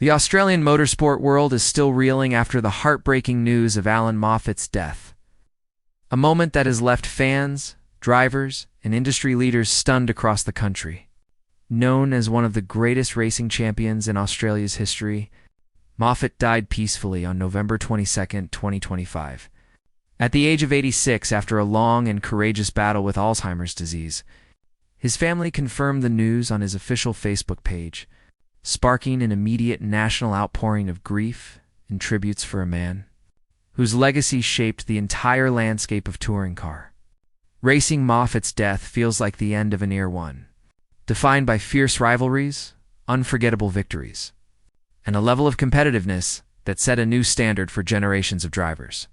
The Australian motorsport world is still reeling after the heartbreaking news of Alan Moffat's death. A moment that has left fans, drivers, and industry leaders stunned across the country. Known as one of the greatest racing champions in Australia's history, Moffat died peacefully on November 22, 2025. At the age of 86 after a long and courageous battle with Alzheimer's disease. His family confirmed the news on his official Facebook page, sparking an immediate national outpouring of grief and tributes for a man whose legacy shaped the entire landscape of touring car racing. Moffat's death feels like the end of an era one, defined by fierce rivalries, unforgettable victories, and a level of competitiveness that set a new standard for generations of drivers.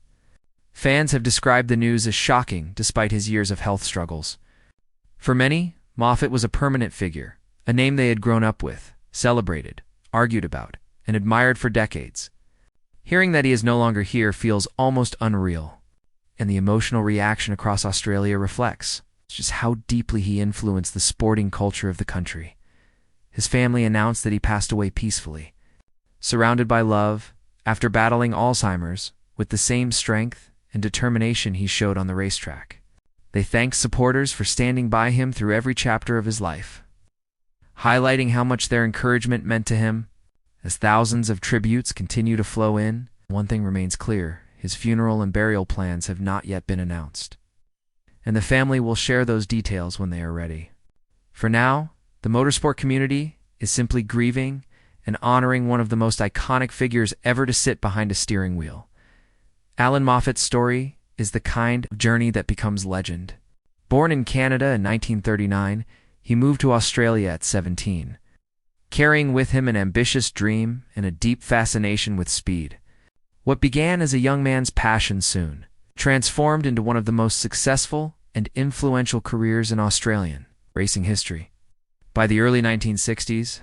Fans have described the news as shocking despite his years of health struggles. For many, Moffat was a permanent figure, a name they had grown up with, celebrated, argued about, and admired for decades. Hearing that he is no longer here feels almost unreal, and the emotional reaction across Australia reflects just how deeply he influenced the sporting culture of the country. His family announced that he passed away peacefully, surrounded by love, after battling Alzheimer's with the same strength and determination he showed on the racetrack. They thanked supporters for standing by him through every chapter of his life, highlighting how much their encouragement meant to him. As thousands of tributes continue to flow in, one thing remains clear: his funeral and burial plans have not yet been announced, and the family will share those details when they are ready. For now, the motorsport community is simply grieving and honoring one of the most iconic figures ever to sit behind a steering wheel. Alan Moffat's story is the kind of journey that becomes legend. Born in Canada in 1939, he moved to Australia at 17, carrying with him an ambitious dream and a deep fascination with speed. What began as a young man's passion soon transformed into one of the most successful and influential careers in Australian racing history. By the early 1960s,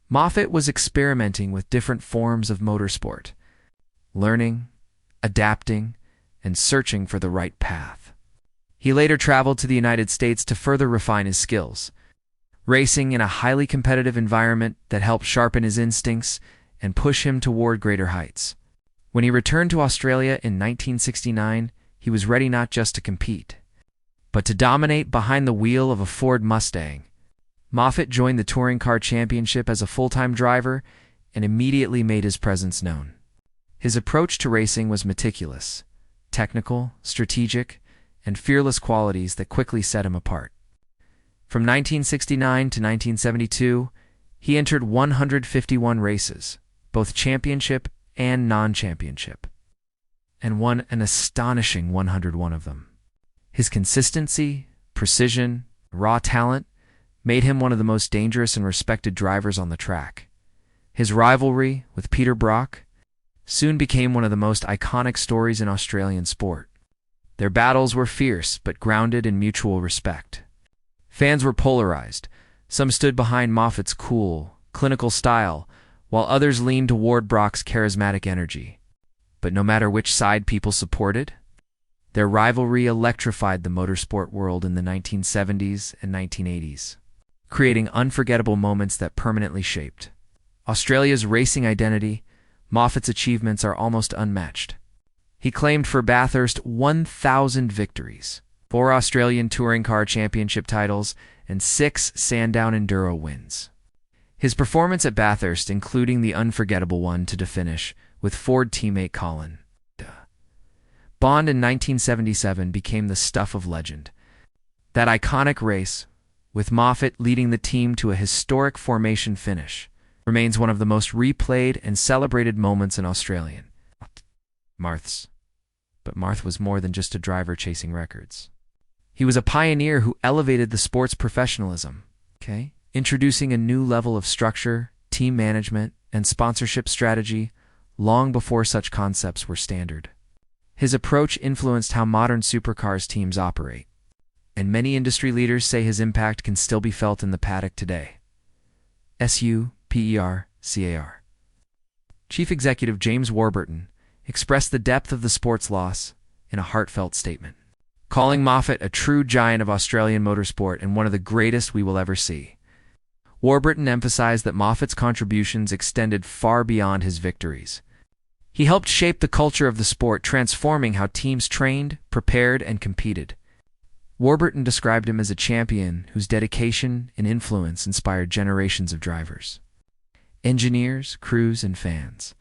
Moffat was experimenting with different forms of motorsport, learning, adapting, and searching for the right path. He later traveled to the United States to further refine his skills, racing in a highly competitive environment that helped sharpen his instincts and push him toward greater heights. When he returned to Australia in 1969, he was ready not just to compete, but to dominate behind the wheel of a Ford Mustang. Moffat joined the Touring Car Championship as a full-time driver and immediately made his presence known. His approach to racing was meticulous, technical, strategic, and fearless qualities that quickly set him apart. From 1969 to 1972, he entered 151 races, both championship and non-championship, and won an astonishing 101 of them. His consistency, precision, raw talent made him one of the most dangerous and respected drivers on the track. His rivalry with Peter Brock soon became one of the most iconic stories in Australian sport. Their battles were fierce but grounded in mutual respect. Fans were polarized. Some stood behind Moffat's cool, clinical style, while others leaned toward Brock's charismatic energy. But no matter which side people supported, their rivalry electrified the motorsport world in the 1970s and 1980s, creating unforgettable moments that permanently shaped Australia's racing identity. Moffat's achievements are almost unmatched. He claimed for Bathurst 1,000 victories, 4 Australian Touring Car Championship titles, and 6 Sandown Enduro wins. His performance at Bathurst, including the unforgettable one to finish with Ford teammate Colin Bond in 1977, became the stuff of legend. That iconic race, with Moffat leading the team to a historic formation finish, remains one of the most replayed and celebrated moments in Australian Marths. But Marth was more than just a driver chasing records. He was a pioneer who elevated the sport's professionalism, introducing a new level of structure, team management, and sponsorship strategy long before such concepts were standard. His approach influenced how modern supercars teams operate, and many industry leaders say his impact can still be felt in the paddock today. Supercar. Chief Executive James Warburton expressed the depth of the sport's loss in a heartfelt statement, calling Moffat a true giant of Australian motorsport and one of the greatest we will ever see. Warburton emphasized that Moffat's contributions extended far beyond his victories. He helped shape the culture of the sport, transforming how teams trained, prepared, and competed. Warburton described him as a champion whose dedication and influence inspired generations of drivers, engineers, crews, and fans.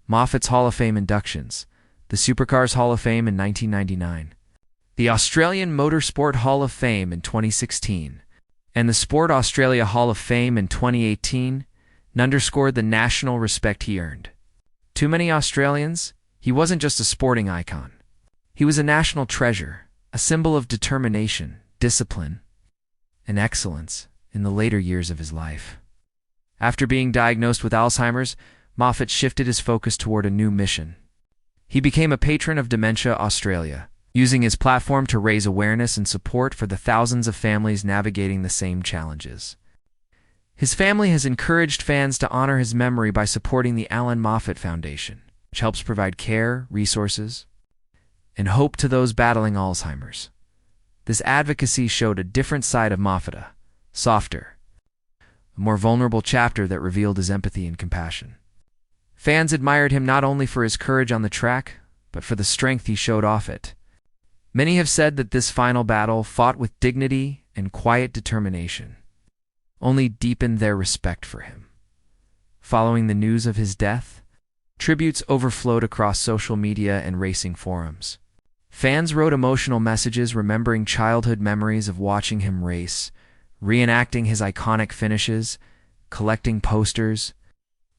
Moffat's Hall of Fame inductions: the Supercars Hall of Fame in 1999, the Australian Motorsport Hall of Fame in 2016, and the Sport Australia Hall of Fame in 2018, underscored the national respect he earned. To many Australians, he wasn't just a sporting icon. He was a national treasure, a symbol of determination, discipline, and excellence in the later years of his life. After being diagnosed with Alzheimer's, Moffat shifted his focus toward a new mission. He became a patron of Dementia Australia, using his platform to raise awareness and support for the thousands of families navigating the same challenges. His family has encouraged fans to honor his memory by supporting the Alan Moffat Foundation, which helps provide care, resources, and hope to those battling Alzheimer's. This advocacy showed a different side of Moffat, a softer, a more vulnerable chapter that revealed his empathy and compassion. Fans admired him not only for his courage on the track, but for the strength he showed off it. Many have said that this final battle, fought with dignity and quiet determination, only deepened their respect for him. Following the news of his death, tributes overflowed across social media and racing forums. Fans wrote emotional messages remembering childhood memories of watching him race, reenacting his iconic finishes, collecting posters,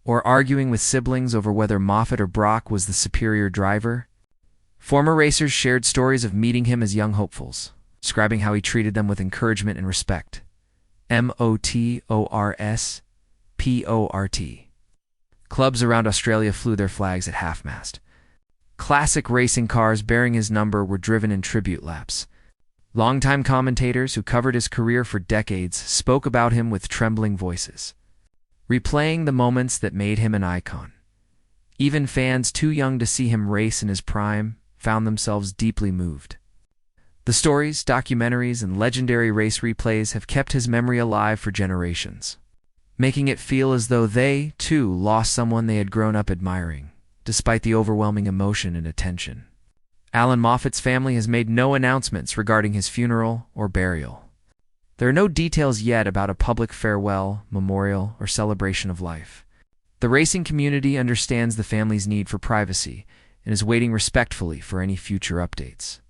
or arguing with siblings over whether Moffat or Brock was the superior driver. Former racers shared stories of meeting him as young hopefuls, describing how he treated them with encouragement and respect. Motorsport. Clubs around Australia flew their flags at half-mast. Classic racing cars bearing his number were driven in tribute laps. Longtime commentators who covered his career for decades spoke about him with trembling voices, replaying the moments that made him an icon. Even fans too young to see him race in his prime found themselves deeply moved. The stories, documentaries, and legendary race replays have kept his memory alive for generations, making it feel as though they, too, lost someone they had grown up admiring, despite the overwhelming emotion and attention. Alan Moffat's family has made no announcements regarding his funeral or burial. There are no details yet about a public farewell, memorial, or celebration of life. The racing community understands the family's need for privacy and is waiting respectfully for any future updates.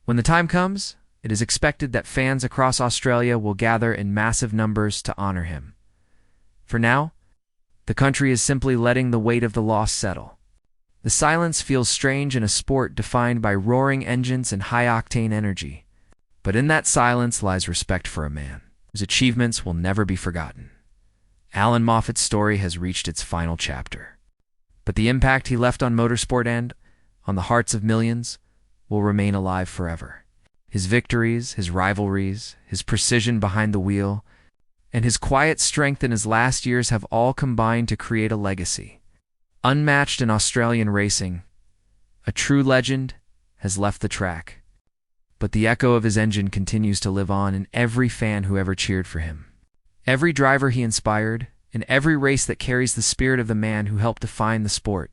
When the time comes, it is expected that fans across Australia will gather in massive numbers to honor him. For now, the country is simply letting the weight of the loss settle. The silence feels strange in a sport defined by roaring engines and high-octane energy. But in that silence lies respect for a man whose achievements will never be forgotten. Alan Moffat's story has reached its final chapter, but the impact he left on motorsport and on the hearts of millions will remain alive forever. His victories, his rivalries, his precision behind the wheel, and his quiet strength in his last years have all combined to create a legacy. Unmatched in Australian racing, a true legend has left the track, but the echo of his engine continues to live on in every fan who ever cheered for him, every driver he inspired, and every race that carries the spirit of the man who helped define the sport.